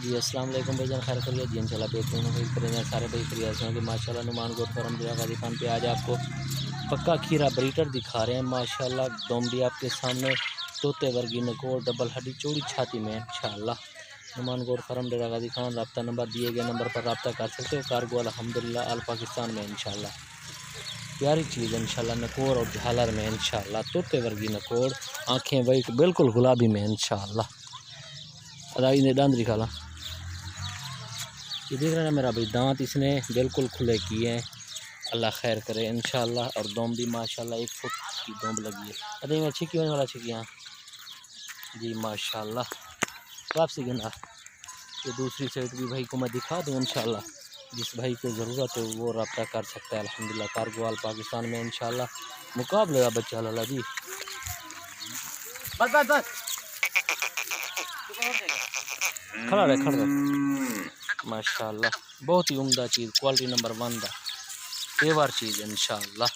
जी अस्सलाम वालेकुम भाईजान, खैर करिए जी इंशाल्लाह बेहतरीन उम्मीद करेंगे सारे भाई खरीद से होंगे माशाल्लाह। नुमान गोट फॉर्म का दुकान पे आज आपको पक्का खीरा ब्रीडर दिखा रहे हैं माशाल्लाह। दोमड़ी आपके सामने, तोते वर्गी नकोर, डबल हड्डी, चौड़ी छाती में इंशाल्लाह। नुमान गोट फॉर्म का दुकान, रब्ता नंबर दिए गए नंबर पर रब्ता कर सकते हो। कार्गो अल्हम्दुलिल्लाह आल पाकिस्तान में इंशाल्लाह। प्यारी चीज़ इंशाल्लाह, नकोर और झालर में इंशाल्लाह, तोते वर्गी नकोर, आँखें वाइट बिल्कुल गुलाबी में इंशाल्लाह। अदाई ने डांद दिखाला, ये देख रहे हैं मेरा भाई, दांत इसने बिल्कुल खुले किए हैं, अल्लाह खैर करे इंशाल्लाह। और दोम भी माशाल्लाह 1 फुट की दोम लगी है। अरे मैं छिकी होने वाला छिकियाँ जी माशाल्लाह। वापसी गिना, ये दूसरी साइड भी भाई को मैं दिखा दूँ इंशाल्लाह। जिस भाई को ज़रूरत है वो रब्ता कर सकता है अल्हम्दुलिल्लाह। कार्गो वाल पाकिस्तान में इंशाल्लाह मुकाबले का बच्चा लाला जी। बस बस बस खड़ा रहे माशाल्लाह। बहुत ही उम्दा चीज़, क्वालिटी नंबर 1 दा पेवर चीज़ इंशाल्लाह।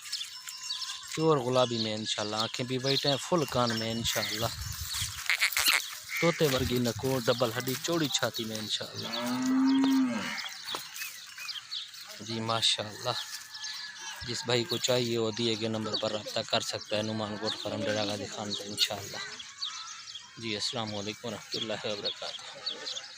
प्योर गुलाबी में इंशाल्लाह, आँखें भी वाइट हैं, फुल कान में इंशाल्लाह, तोते वर्गी नकोर, डबल हड्डी, चौड़ी छाती में इंशाल्लाह जी माशाल्लाह। जिस भाई को चाहिए वो दिए गए नंबर पर रब्ता कर सकता है नुमान गोट फॉर्म डेरा का दुकान पर इंशाल्लाह जी। अस्सलाम वालेकुम रहमतुल्लाहि व बरकातुहू।